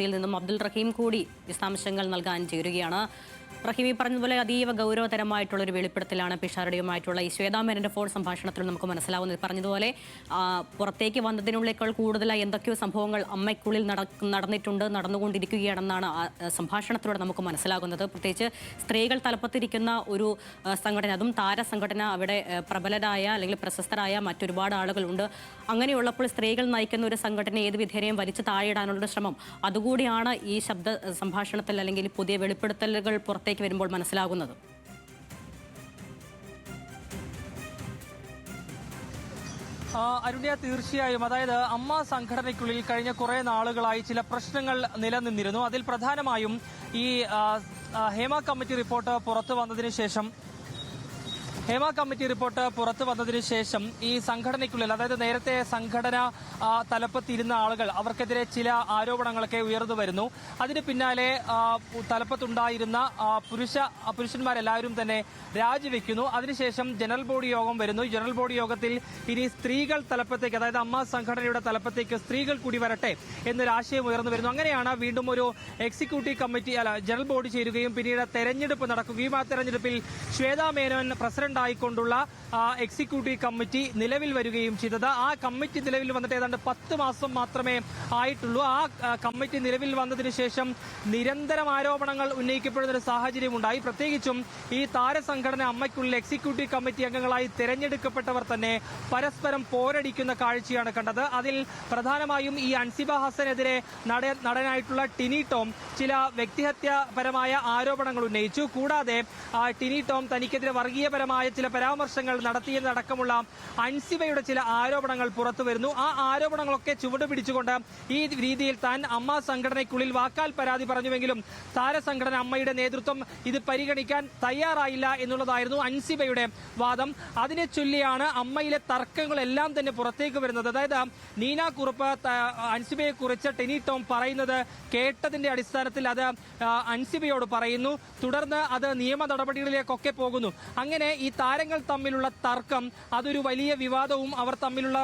യിൽ നിന്നും അബ്ദുൾ റഹീം കൂടി വിശദാംശങ്ങൾ നൽകാൻ ചേരുകയാണ്. റഹീം, ഈ പറഞ്ഞതുപോലെ അതീവ ഗൗരവതരമായിട്ടുള്ള ഒരു വെളിപ്പെടുത്തലാണ് പിഷാരടിയുമായിട്ടുള്ള ഈ ശ്വേതാമേനന്റെ ഫോൺ സംഭാഷണത്തിൽ നമുക്ക് മനസ്സിലാവുന്നത്. പറഞ്ഞതുപോലെ പുറത്തേക്ക് വന്നതിനുള്ളേക്കാൾ കൂടുതലായി എന്തൊക്കെയോ സംഭവങ്ങൾ അമ്മയ്ക്കുള്ളിൽ നടന്നുകൊണ്ടിരിക്കുകയാണെന്നാണ് സംഭാഷണത്തിലൂടെ നമുക്ക് മനസ്സിലാകുന്നത്. പ്രത്യേകിച്ച് സ്ത്രീകൾ തലപ്പത്തിരിക്കുന്ന ഒരു സംഘടന, അതും താരസംഘടന, അവിടെ പ്രബലരായ അല്ലെങ്കിൽ പ്രശസ്തരായ മറ്റൊരുപാട് ആളുകളുണ്ട്. അങ്ങനെയുള്ളപ്പോൾ സ്ത്രീകൾ നയിക്കുന്ന ഒരു സംഘടന ഏത് വിധേനയും വലിച്ചു താഴെയിടാനുള്ള ശ്രമം, അതുകൂടിയാണ് ഈ ശബ്ദ സംഭാഷണത്തിൽ അല്ലെങ്കിൽ പുതിയ വെളിപ്പെടുത്തലുകൾ പുറത്തേക്ക് വരുമ്പോൾ മനസ്സിലാകുന്നത്. അരുണ്യ, തീർച്ചയായും. അതായത് അമ്മ സംഘടനയ്ക്കുള്ളിൽ കഴിഞ്ഞ കുറെ നാളുകളായി ചില പ്രശ്നങ്ങൾ നിലനിന്നിരുന്നു. അതിൽ പ്രധാനമായും ഈ ഹേമ കമ്മിറ്റി റിപ്പോർട്ട് പുറത്തു വന്നതിന് ശേഷം ഈ സംഘടനയ്ക്കുള്ളിൽ, അതായത് നേരത്തെ സംഘടന തലപ്പത്തിരുന്ന ആളുകൾ, അവർക്കെതിരെ ചില ആരോപണങ്ങളൊക്കെ ഉയർന്നു വരുന്നു. അതിന് പിന്നാലെ തലപ്പത്തുണ്ടായിരുന്ന പുരുഷന്മാരെല്ലാവരും തന്നെ രാജിവെക്കുന്നു. അതിനുശേഷം ജനറൽ ബോഡി യോഗം വരുന്നു. ജനറൽ ബോഡി യോഗത്തിൽ ഇനി സ്ത്രീകൾ തലപ്പത്തേക്ക്, അതായത് അമ്മ സംഘടനയുടെ തലപ്പത്തേക്ക് സ്ത്രീകൾ കൂടി വരട്ടെ എന്നൊരാശയം ഉയർന്നു വരുന്നു. അങ്ങനെയാണ് വീണ്ടും ഒരു എക്സിക്യൂട്ടീവ് കമ്മിറ്റി ജനറൽ ബോഡി ചേരുകയും പിന്നീട് തെരഞ്ഞെടുപ്പ് നടക്കുകയും ആ തെരഞ്ഞെടുപ്പിൽ ശ്വേതാ മേനോൻ പ്രസിഡന്റായിക്കൊണ്ടുള്ള എക്സിക്യൂട്ടീവ് കമ്മിറ്റി നിലവിൽ വരികയും ചെയ്തത്. ആ കമ്മിറ്റി നിലവിൽ വന്നിട്ട് ഏതാണ്ട് 10 മാസം മാത്രമേ ആയിട്ടുള്ളൂ. ആ കമ്മിറ്റി നിലവിൽ വന്നതിന് ശേഷം നിരന്തരം ആരോപണങ്ങൾ ഉന്നയിക്കപ്പെടുന്ന ഒരു സാഹചര്യമുണ്ടായി. പ്രത്യേകിച്ചും ഈ താരസംഘടന അമ്മയ്ക്കുള്ളിൽ എക്സിക്യൂട്ടീവ് കമ്മിറ്റി അംഗങ്ങളായി തെരഞ്ഞെടുക്കപ്പെട്ടവർ തന്നെ പരസ്പരം പോരടിക്കുന്ന കാഴ്ചയാണ് കണ്ടത്. അതിൽ പ്രധാനമായും ഈ അൻസിബ ഹസനെതിരെ നടനായിട്ടുള്ള ടിനി ടോം ചില വ്യക്തിഹത്യാപരമായ ആരോപണങ്ങൾ ഉന്നയിച്ചു. കൂടാതെ ടിനി ടോം തനിക്കെതിരെ വർഗീയപരമായ ചില പരാമർശങ്ങൾ നടത്തിയെന്നടക്കമുള്ള അൻസിബയുടെ ചില ആരോപണങ്ങൾ പുറത്തു വരുന്നു. ആ ആരോപണങ്ങളൊക്കെ ചുവടുപിടിച്ചുകൊണ്ട് ഈ രീതിയിൽ താൻ അമ്മ സംഘടനയ്ക്കുള്ളിൽ വാക്കാൽ പരാതി പറഞ്ഞുവെങ്കിലും താരസംഘടന അമ്മയുടെ നേതൃത്വം ഇത് പരിഗണിക്കാൻ തയ്യാറായില്ല എന്നുള്ളതായിരുന്നു അൻസിബയുടെ വാദം. അതിനെ ചൊല്ലിയാണ് അമ്മയിലെ തർക്കങ്ങളെല്ലാം തന്നെ പുറത്തേക്ക് വരുന്നത്. അതായത് നീന കുറുപ്പ് അൻസിബയെ കുറിച്ച് ടെനി ടോം പറയുന്നത് കേട്ടതിന്റെ അടിസ്ഥാനത്തിൽ അത് അൻസിബയോട് പറയുന്നു. തുടർന്ന് അത് നിയമ നടപടികളിലേക്കൊക്കെ പോകുന്നു. അങ്ങനെ ഈ താരങ്ങൾ തമ്മിലുള്ള തർക്കം അതൊരു വലിയ വിവാദവും അവർ തമ്മിലുള്ള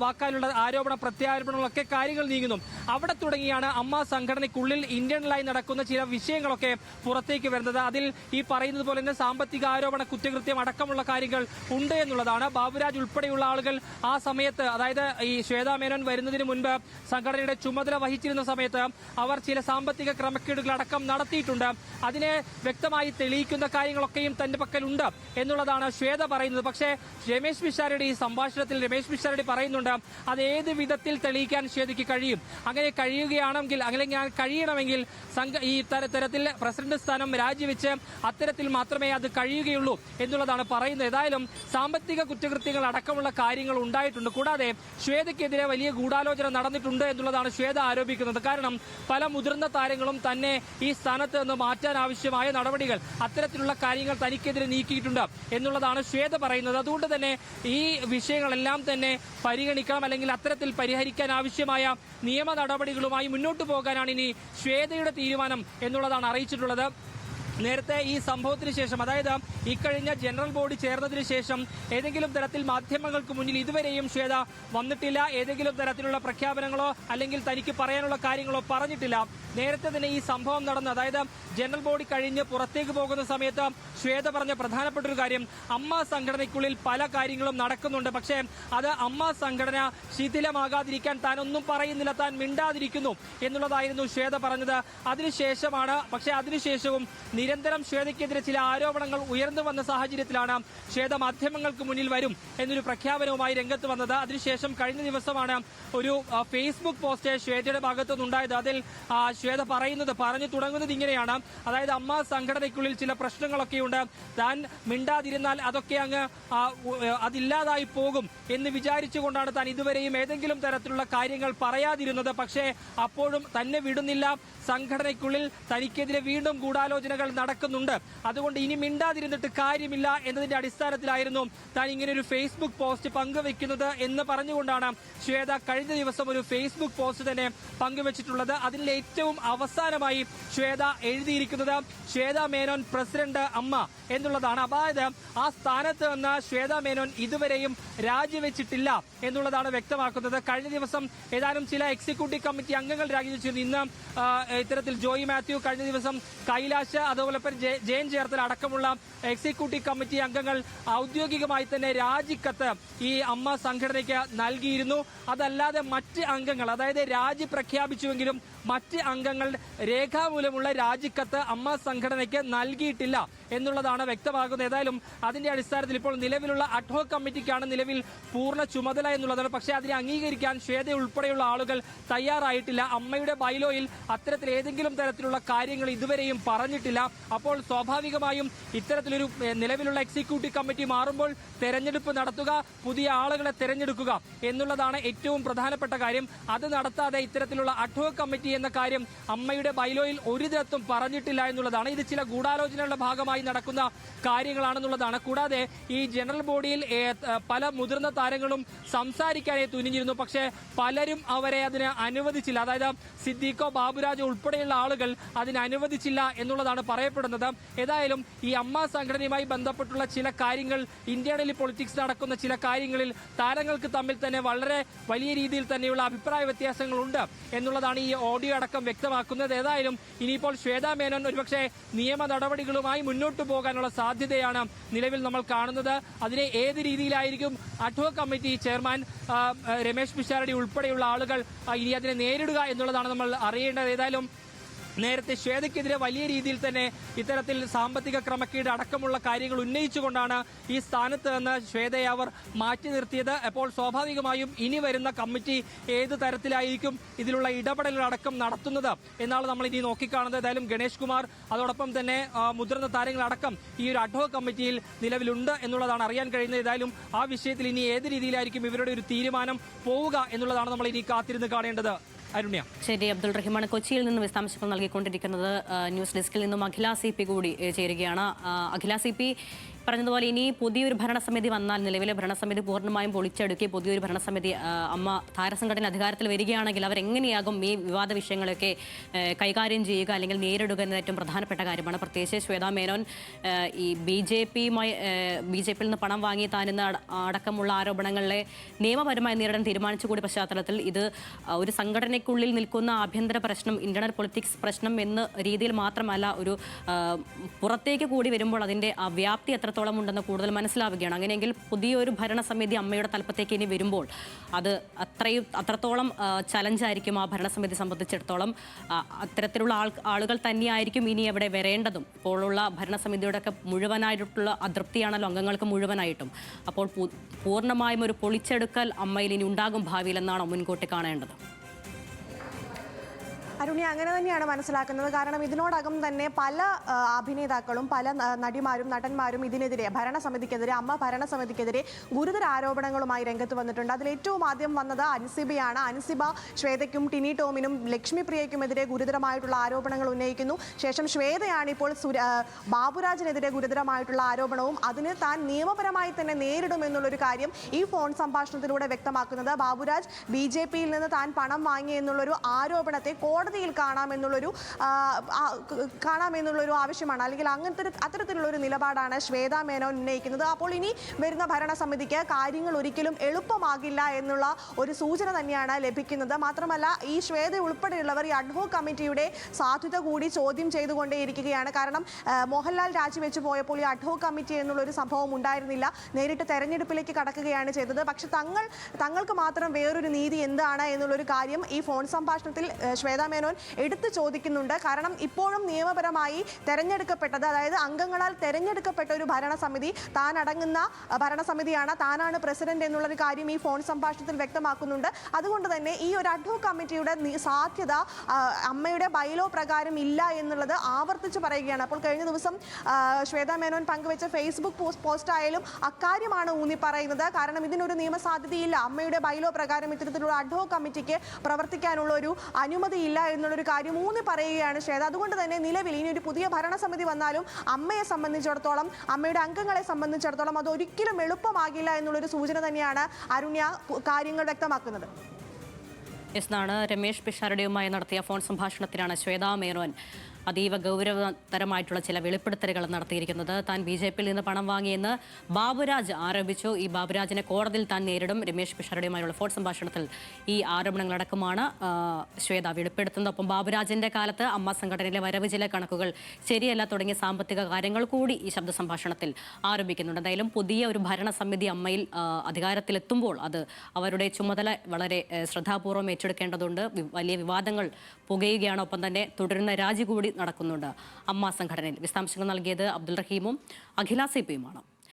വാക്കാലുള്ള ആരോപണ പ്രത്യാരോപണങ്ങളൊക്കെ കാര്യങ്ങൾ നീങ്ങുന്നു. അവിടെ തുടങ്ങിയാണ് അമ്മ സംഘടനയ്ക്കുള്ളിൽ ഇന്റേണലായി നടക്കുന്ന ചില വിഷയങ്ങളൊക്കെ പുറത്തേക്ക് വരുന്നത്. അതിൽ ഈ പറയുന്നത് പോലെ തന്നെ സാമ്പത്തിക ആരോപണ കുറ്റകൃത്യം അടക്കമുള്ള കാര്യങ്ങൾ ഉണ്ട് എന്നുള്ളതാണ്. ബാബുരാജ് ഉൾപ്പെടെയുള്ള ആളുകൾ ആ സമയത്ത്, അതായത് ഈ ശ്വേതാ മേനോൻ വരുന്നതിന് മുൻപ് സംഘടനയുടെ ചുമതല വഹിച്ചിരുന്ന സമയത്ത് അവർ ചില സാമ്പത്തിക ക്രമക്കേടുകൾ അടക്കം നടത്തിയിട്ടുണ്ട്. അതിനെ വ്യക്തമായി തെളിയിക്കുന്ന കാര്യങ്ങളൊക്കെയും തന്റെ പക്കലുണ്ട് എന്നുള്ളതാണ് ശ്വേത പറയുന്നത്. പക്ഷേ രമേശ് പിഷാരടി ഈ സംഭാഷണത്തിൽ പറയുന്നുണ്ട് അത് ഏത് വിധത്തിൽ തെളിയിക്കാൻ ശ്വേതയ്ക്ക് കഴിയും. അങ്ങനെ കഴിയണമെങ്കിൽ ഈ തരത്തിൽ പ്രസിഡന്റ് സ്ഥാനം രാജിവെച്ച് അത്തരത്തിൽ മാത്രമേ അത് കഴിയുകയുള്ളൂ എന്നുള്ളതാണ് പറയുന്നത്. ഏതായാലും സാമ്പത്തിക കുറ്റകൃത്യങ്ങൾ അടക്കമുള്ള കാര്യങ്ങൾ ഉണ്ടായിട്ടുണ്ട്. കൂടാതെ ശ്വേതയ്ക്കെതിരെ വലിയ ഗൂഢാലോചന നടന്നിട്ടുണ്ട് എന്നുള്ളതാണ് ശ്വേത ആരോപിക്കുന്നത്. കാരണം പല മുതിർന്ന താരങ്ങളും തന്നെ ഈ സ്ഥാനത്ത് നിന്ന് മാറ്റാൻ ആവശ്യമായ നടപടികൾ, അത്തരത്തിലുള്ള കാര്യങ്ങൾ തനിക്കെതിരെ നീക്കിയിട്ടുണ്ട് എന്നുള്ളതാണ് ശ്വേത പറയുന്നത്. അതുകൊണ്ട് തന്നെ ഈ വിഷയങ്ങളെല്ലാം തന്നെ പരിഗണിക്കണം, അല്ലെങ്കിൽ അത്തരത്തിൽ പരിഹരിക്കാൻ ആവശ്യമായ നിയമ നടപടികളുമായി മുന്നോട്ടു പോകാനാണ് ഇനി ശ്വേതയുടെ തീരുമാനം എന്നുള്ളതാണ് അറിയിച്ചിട്ടുള്ളത്. നേരത്തെ ഈ സംഭവത്തിന് ശേഷം, അതായത് ഇക്കഴിഞ്ഞ ജനറൽ ബോഡി ചേർന്നതിന് ശേഷം ഏതെങ്കിലും തരത്തിൽ മാധ്യമങ്ങൾക്ക് മുന്നിൽ ഇതുവരെയും ശ്വേത വന്നിട്ടില്ല. ഏതെങ്കിലും തരത്തിലുള്ള പ്രഖ്യാപനങ്ങളോ അല്ലെങ്കിൽ തനിക്ക് പറയാനുള്ള കാര്യങ്ങളോ പറഞ്ഞിട്ടില്ല. നേരത്തെ തന്നെ ഈ സംഭവം നടന്ന, അതായത് ജനറൽ ബോഡി കഴിഞ്ഞ് പുറത്തേക്ക് പോകുന്ന സമയത്ത് ശ്വേത പറഞ്ഞ പ്രധാനപ്പെട്ട ഒരു കാര്യം, അമ്മ സംഘടനയ്ക്കുള്ളിൽ പല കാര്യങ്ങളും നടക്കുന്നുണ്ട്, പക്ഷേ അത് അമ്മ സംഘടന ശിഥിലമാകാതിരിക്കാൻ താൻ ഒന്നും പറയുന്നില്ല, താൻ മിണ്ടാതിരിക്കുന്നു എന്നുള്ളതായിരുന്നു ശ്വേത പറഞ്ഞത്. അതിനുശേഷവും നിരന്തരം ശ്വേതയ്ക്കെതിരെ ചില ആരോപണങ്ങൾ ഉയർന്നു വന്ന സാഹചര്യത്തിലാണ് ശ്വേത മാധ്യമങ്ങൾക്ക് മുന്നിൽ വരും എന്നൊരു പ്രഖ്യാപനവുമായി രംഗത്ത് വന്നത്. അതിനുശേഷം കഴിഞ്ഞ ദിവസമാണ് ഒരു ഫേസ്ബുക്ക് പോസ്റ്റ് ശ്വേതയുടെ ഭാഗത്തുനിന്നുണ്ടായത്. അതിൽ ശ്വേത പറഞ്ഞു തുടങ്ങുന്നത് ഇങ്ങനെയാണ്. അതായത് അമ്മ സംഘടനയ്ക്കുള്ളിൽ ചില പ്രശ്നങ്ങളൊക്കെയുണ്ട്, താൻ മിണ്ടാതിരുന്നാൽ അതൊക്കെ അങ്ങ് അതില്ലാതായി പോകും എന്ന് വിചാരിച്ചുകൊണ്ടാണ് താൻ ഇതുവരെയും ഏതെങ്കിലും തരത്തിലുള്ള കാര്യങ്ങൾ പറയാതിരുന്നത്. പക്ഷേ അപ്പോഴും തന്നെ വിടുന്നില്ല. സംഘടനയ്ക്കുള്ളിൽ തനിക്കെതിരെ വീണ്ടും ഗൂഢാലോചനകൾ നടക്കുന്നുണ്ട്, അതുകൊണ്ട് ഇനി മിണ്ടാതിരുന്നിട്ട് കാര്യമില്ല എന്നതിന്റെ അടിസ്ഥാനത്തിലായിരുന്നു താൻ ഇങ്ങനെ ഒരു ഫേസ്ബുക്ക് പോസ്റ്റ് പങ്കുവെക്കുന്നത് എന്ന് പറഞ്ഞുകൊണ്ടാണ് ശ്വേത കഴിഞ്ഞ ദിവസം ഒരു ഫേസ്ബുക്ക് പോസ്റ്റ് തന്നെ പങ്കുവച്ചിട്ടുള്ളത്. അതിൽ ഏറ്റവും അവസാനമായി ശ്വേത എഴുതിയിരിക്കുന്നത് ശ്വേത മേനോൻ പ്രസിഡന്റ് അമ്മ എന്നുള്ളതാണ്. അതായത് ആ സ്ഥാനത്ത് നിന്ന് ശ്വേത മേനോൻ ഇതുവരെയും രാജിവെച്ചിട്ടില്ല എന്നുള്ളതാണ് വ്യക്തമാക്കുന്നത്. കഴിഞ്ഞ ദിവസം ഏതാനും ചില എക്സിക്യൂട്ടീവ് കമ്മിറ്റി അംഗങ്ങൾ രാജിവെച്ചിരുന്നു. ഇന്ന് ഇത്തരത്തിൽ ജോയി മാത്യു, കഴിഞ്ഞ ദിവസം കൈലാഷ്, അതുപോലെ ജയൻ ചേർത്തല അടക്കമുള്ള എക്സിക്യൂട്ടീവ് കമ്മിറ്റി അംഗങ്ങൾ ഔദ്യോഗികമായി തന്നെ രാജിക്കത്ത് ഈ അമ്മ സംഘടനയ്ക്ക് നൽകിയിരുന്നു. അതല്ലാതെ മറ്റ് അംഗങ്ങൾ, അതായത് രാജി പ്രഖ്യാപിച്ചുവെങ്കിലും മറ്റ് അംഗങ്ങൾ രേഖാമൂലമുള്ള രാജിക്കത്ത് അമ്മ സംഘടനയ്ക്ക് നൽകിയിട്ടില്ല എന്നുള്ളതാണ് വ്യക്തമാകുന്നത്. ഏതായാലും അതിന്റെ അടിസ്ഥാനത്തിൽ ഇപ്പോൾ നിലവിലുള്ള അഡ്ഹോക് കമ്മിറ്റിക്കാണ് നിലവിൽ പൂർണ്ണ ചുമതല എന്നുള്ളതാണ്. പക്ഷേ അതിനെ അംഗീകരിക്കാൻ ശ്വേത ഉൾപ്പെടെയുള്ള ആളുകൾ തയ്യാറായിട്ടില്ല. അമ്മയുടെ ബൈലോയിൽ അത്തരത്തിൽ ഏതെങ്കിലും തരത്തിലുള്ള കാര്യങ്ങൾ ഇതുവരെയും പറഞ്ഞിട്ടില്ല. അപ്പോൾ സ്വാഭാവികമായും ഇത്തരത്തിലൊരു നിലവിലുള്ള എക്സിക്യൂട്ടീവ് കമ്മിറ്റി മാറുമ്പോൾ തെരഞ്ഞെടുപ്പ് നടത്തുക, പുതിയ ആളുകളെ തെരഞ്ഞെടുക്കുക എന്നുള്ളതാണ് ഏറ്റവും പ്രധാനപ്പെട്ട കാര്യം. അത് നടത്താതെ ഇത്തരത്തിലുള്ള അഡ്ഹോക് കമ്മിറ്റി എന്ന കാര്യം അമ്മയുടെ ബൈലോയിൽ ഒരു തരത്തും പറഞ്ഞിട്ടില്ല എന്നുള്ളതാണ്. ഇത് ചില ഗൂഢാലോചനകളുടെ ഭാഗമായി നടക്കുന്ന കാര്യങ്ങളാണെന്നുള്ളതാണ്. കൂടാതെ ഈ ജനറൽ ബോഡിയിൽ പല മുതിർന്ന താരങ്ങളും സംസാരിക്കാനായി തുനിഞ്ഞിരുന്നു. പക്ഷേ പലരും അവരെ അതിന് അനുവദിച്ചില്ല. അതായത് സിദ്ദീഖോ, ബാബുരാജ് ഉൾപ്പെടെയുള്ള ആളുകൾ അതിന് അനുവദിച്ചില്ല എന്നുള്ളതാണ് പറയപ്പെടുന്നത്. ഏതായാലും ഈ അമ്മ സംഘടനയുമായി ബന്ധപ്പെട്ടുള്ള ചില കാര്യങ്ങൾ, ഇന്ത്യയിൽ പൊളിറ്റിക്സ് നടക്കുന്ന ചില കാര്യങ്ങളിൽ താരങ്ങൾക്ക് തമ്മിൽ തന്നെ വളരെ വലിയ രീതിയിൽ തന്നെയുള്ള അഭിപ്രായ വ്യത്യാസങ്ങളുണ്ട് എന്നുള്ളതാണ് ഈ ഓഡിയോ അടക്കം വ്യക്തമാക്കുന്നത്. ഏതായാലും ഇനിയിപ്പോൾ ശ്വേത മേനോൻ ഒരുപക്ഷെ നിയമ നടപടികളുമായി മുന്നോട്ട് പോകാനുള്ള സാധ്യതയാണ് നിലവിൽ നമ്മൾ കാണുന്നത്. അതിനെ ഏത് രീതിയിലായിരിക്കും ad hoc committee chairman Ramesh Pisharody ഉൾപ്പെടെയുള്ള ആളുകൾ ഇനി അതിനെ നേരിടുക എന്നുള്ളതാണ് നമ്മൾ അറിയേണ്ടത്. ഏതായാലും നേരത്തെ ശ്വേതയ്ക്കെതിരെ വലിയ രീതിയിൽ തന്നെ ഇത്തരത്തിൽ സാമ്പത്തിക ക്രമക്കേട് അടക്കമുള്ള കാര്യങ്ങൾ ഉന്നയിച്ചുകൊണ്ടാണ് ഈ സ്ഥാനത്ത് നിന്ന് ശ്വേതയെ അവർ മാറ്റി നിർത്തിയത്. അപ്പോൾ സ്വാഭാവികമായും ഇനി വരുന്ന കമ്മിറ്റി ഏത് തരത്തിലായിരിക്കും ഇതിലുള്ള ഇടപെടലുകളടക്കം നടത്തുന്നത് എന്നാണ് നമ്മൾ ഇനി നോക്കിക്കാണുന്നത്. ഏതായാലും ഗണേഷ് കുമാർ, അതോടൊപ്പം തന്നെ മുതിർന്ന താരങ്ങളടക്കം ഈ ഒരു അഡ്ഹോക് കമ്മിറ്റിയിൽ നിലവിലുണ്ട് എന്നുള്ളതാണ് അറിയാൻ കഴിയുന്നത്. ഏതായാലും ആ വിഷയത്തിൽ ഇനി ഏത് രീതിയിലായിരിക്കും ഇവരുടെ ഒരു തീരുമാനം പോവുക എന്നുള്ളതാണ് നമ്മൾ ഇനി കാത്തിരുന്ന് കാണേണ്ടത്. ശരി, അബ്ദുൾ റഹിമാണ് കൊച്ചിയിൽ നിന്ന് വിശദാംശങ്ങൾ നൽകിക്കൊണ്ടിരിക്കുന്നത്. ന്യൂസ് ഡെസ്കിൽ നിന്നും അഖില CP കൂടി ചേരുകയാണ്. അഖില CP, പറഞ്ഞതുപോലെ ഇനി പുതിയൊരു ഭരണസമിതി വന്നാൽ, നിലവിലെ ഭരണസമിതി പൂർണ്ണമായും പൊളിച്ചെടുക്കി പുതിയൊരു ഭരണസമിതി അമ്മ താരസംഘടന അധികാരത്തിൽ വരികയാണെങ്കിൽ അവരെങ്ങനെയാകും ഈ വിവാദ വിഷയങ്ങളൊക്കെ കൈകാര്യം ചെയ്യുക അല്ലെങ്കിൽ നേരിടുക എന്നത് ഏറ്റവും പ്രധാനപ്പെട്ട കാര്യമാണ്. പ്രത്യേകിച്ച് ശ്വേത മേനോൻ ഈ BJPയിൽ നിന്ന് പണം വാങ്ങി താനെന്ന് അടക്കമുള്ള ആരോപണങ്ങളെ നിയമപരമായി നേരിടാൻ തീരുമാനിച്ചു കൂടി പശ്ചാത്തലത്തിൽ ഇത് ഒരു സംഘടനയ്ക്കുള്ളിൽ നിൽക്കുന്ന ആഭ്യന്തര പ്രശ്നം, ഇന്റർണൽ പൊളിറ്റിക്സ് പ്രശ്നം എന്ന രീതിയിൽ മാത്രമല്ല, ഒരു പുറത്തേക്ക് കൂടി വരുമ്പോൾ അതിൻ്റെ വ്യാപ്തി എത്രത്തോളം ഉണ്ടെന്ന് കൂടുതൽ മനസ്സിലാവുകയാണ്. അങ്ങനെയെങ്കിൽ പുതിയൊരു ഭരണസമിതി അമ്മയുടെ തലപ്പത്തേക്ക് ഇനി വരുമ്പോൾ അത് അത്രത്തോളം ചലഞ്ചായിരിക്കും ആ ഭരണസമിതി സംബന്ധിച്ചിടത്തോളം. അത്തരത്തിലുള്ള ആളുകൾ തന്നെയായിരിക്കും ഇനി അവിടെ വരേണ്ടതും. ഇപ്പോഴുള്ള ഭരണസമിതിയുടെ ഒക്കെ മുഴുവനായിട്ടുള്ള അതൃപ്തിയാണല്ലോ അംഗങ്ങൾക്ക് മുഴുവനായിട്ടും. അപ്പോൾ പൂർണ്ണമായും ഒരു പൊളിച്ചെടുക്കൽ അമ്മയിൽ ഇനി ഉണ്ടാകും ഭാവിയിൽ എന്നാണോ മുൻകൂട്ടി കാണേണ്ടത്? അരുണി, അങ്ങനെ തന്നെയാണ് മനസ്സിലാക്കുന്നത്. കാരണം ഇതിനോടകം തന്നെ പല അഭിനേതാക്കളും പല നടിമാരും നടന്മാരും ഇതിനെതിരെ ഭരണസമിതിക്കെതിരെ, അമ്മ ഭരണസമിതിക്കെതിരെ ഗുരുതര ആരോപണങ്ങളുമായി രംഗത്ത് വന്നിട്ടുണ്ട്. അതിൽ ഏറ്റവും ആദ്യം വന്നത് അൻസിബയാണ്. അൻസിബ ശ്വേതയ്ക്കും ടിനി ടോമിനും ലക്ഷ്മി പ്രിയയ്ക്കുമെതിരെ ഗുരുതരമായിട്ടുള്ള ആരോപണങ്ങൾ ഉന്നയിക്കുന്നു. ശേഷം ശ്വേതയാണ് ഇപ്പോൾ ബാബുരാജിനെതിരെ ഗുരുതരമായിട്ടുള്ള ആരോപണവും അതിന് താൻ നിയമപരമായി തന്നെ നേരിടുമെന്നുള്ളൊരു കാര്യം ഈ ഫോൺ സംഭാഷണത്തിലൂടെ വ്യക്തമാക്കുന്നത്. ബാബുരാജ് BJPയിൽ നിന്ന് താൻ പണം വാങ്ങി എന്നുള്ളൊരു ആരോപണത്തെ കോടതിയിൽ കാണാമെന്നുള്ളൊരു ആവശ്യമാണ്, അല്ലെങ്കിൽ അത്തരത്തിലുള്ളൊരു നിലപാടാണ് ശ്വേത മേനോൻ ഉന്നയിക്കുന്നത്. അപ്പോൾ ഇനി വരുന്ന ഭരണസമിതിക്ക് കാര്യങ്ങൾ ഒരിക്കലും എളുപ്പമാകില്ല എന്നുള്ള ഒരു സൂചന തന്നെയാണ് ലഭിക്കുന്നത്. മാത്രമല്ല, ഈ ശ്വേത ഉൾപ്പെടെയുള്ളവർ ഈ അഡ്ഹോക് കമ്മിറ്റിയുടെ സാധുത കൂടി ചോദ്യം ചെയ്തുകൊണ്ടേയിരിക്കുകയാണ്. കാരണം മോഹൻലാൽ രാജിവെച്ച് പോയപ്പോൾ ഈ അഡ്ഹോക് കമ്മിറ്റി എന്നുള്ളൊരു സംഭവം ഉണ്ടായിരുന്നില്ല, നേരിട്ട് തെരഞ്ഞെടുപ്പിലേക്ക് കടക്കുകയാണ് ചെയ്തത്. പക്ഷെ തങ്ങൾക്ക് മാത്രം വേറൊരു നീതി എന്താണ് എന്നുള്ളൊരു കാര്യം ഈ ഫോൺ സംഭാഷണത്തിൽ ശ്വേത മേനോൻ എടുത്തു ചോദിക്കുന്നുണ്ട്. കാരണം ഇപ്പോഴും നിയമപരമായി തെരഞ്ഞെടുക്കപ്പെട്ടത്, അതായത് അംഗങ്ങളാൽ തെരഞ്ഞെടുക്കപ്പെട്ട ഒരു ഭരണസമിതി, താൻ അടങ്ങുന്ന ഭരണസമിതിയാണ്, താനാണ് പ്രസിഡന്റ് എന്നുള്ളൊരു കാര്യം ഈ ഫോൺ സംഭാഷണത്തിൽ വ്യക്തമാക്കുന്നുണ്ട്. അതുകൊണ്ട് തന്നെ ഈ ഒരു അഡ്ഹോക് കമ്മിറ്റിയുടെ സാധ്യത അമ്മയുടെ ബൈലോ പ്രകാരം ഇല്ല എന്നുള്ളത് ആവർത്തിച്ച് പറയുകയാണ്. അപ്പോൾ കഴിഞ്ഞ ദിവസം ശ്വേത മേനോൻ പങ്കുവെച്ച ഫേസ്ബുക്ക് പോസ്റ്റ് ആയാലും അക്കാര്യമാണ് ഊന്നി പറയുന്നത്. കാരണം ഇതിനൊരു നിയമസാധ്യതയില്ല, അമ്മയുടെ ബൈലോ പ്രകാരം ഇത്തരത്തിലുള്ള അഡ്ഹോക് കമ്മിറ്റിക്ക് പ്രവർത്തിക്കാനുള്ള ഒരു അനുമതിയില്ല എന്നുള്ളൊരു കാര്യം ഊന്നി പറയുകയാണ് ശ്വേത. അതുകൊണ്ട് തന്നെ നിലവിൽ ഇനി ഒരു പുതിയ ഭരണസമിതി വന്നാലും അമ്മയെ സംബന്ധിച്ചിടത്തോളം, അമ്മയുടെ അംഗങ്ങളെ സംബന്ധിച്ചിടത്തോളം അത് ഒരിക്കലും എളുപ്പമാകില്ല എന്നുള്ളൊരു സൂചന തന്നെയാണ് അരുണ്യ കാര്യങ്ങൾ വ്യക്തമാക്കുന്നത്. എന്നാണ് രമേശ് പിഷാരടിയുമായി നടത്തിയ ഫോൺ സംഭാഷണത്തിലാണ് ശ്വേതാ മേനോൻ അതീവ ഗൗരവതരമായിട്ടുള്ള ചില വെളിപ്പെടുത്തലുകൾ നടത്തിയിരിക്കുന്നത്. താൻ BJPയിൽ നിന്ന് പണം വാങ്ങിയെന്ന് ബാബുരാജ് ആരോപിച്ചു. ഈ ബാബുരാജിനെ കോടതിയിൽ താൻ നേരിടും. രമേശ് പിഷാരടിയുമായുള്ള ഫോൺ സംഭാഷണത്തിൽ ഈ ആരോപണങ്ങളടക്കമാണ് ശ്വേത വെളിപ്പെടുത്തുന്നത്. ഒപ്പം ബാബുരാജിന്റെ കാലത്ത് അമ്മ സംഘടനയിലെ വരവ് ചില കണക്കുകൾ ശരിയല്ല തുടങ്ങിയ സാമ്പത്തിക കാര്യങ്ങൾ കൂടി ഈ ശബ്ദ സംഭാഷണത്തിൽ ആരോപിക്കുന്നുണ്ട്. എന്തായാലും പുതിയ ഒരു ഭരണസമിതി അമ്മയിൽ അധികാരത്തിലെത്തുമ്പോൾ അത് അവരുടെ ചുമതല വളരെ ശ്രദ്ധാപൂർവ്വം ഏറ്റെടുക്കേണ്ടതുണ്ട്. വലിയ വിവാദങ്ങൾ പുകയുകയാണ്. ഒപ്പം തന്നെ തുടരുന്ന രാജി കൂടി നടക്കുന്നുണ്ട് അമ്മ സംഘടനയിൽ. വിശദാംശങ്ങൾ നൽകിയത് അബ്ദുൾ റഹീമും അഖില CPയുമാണ്.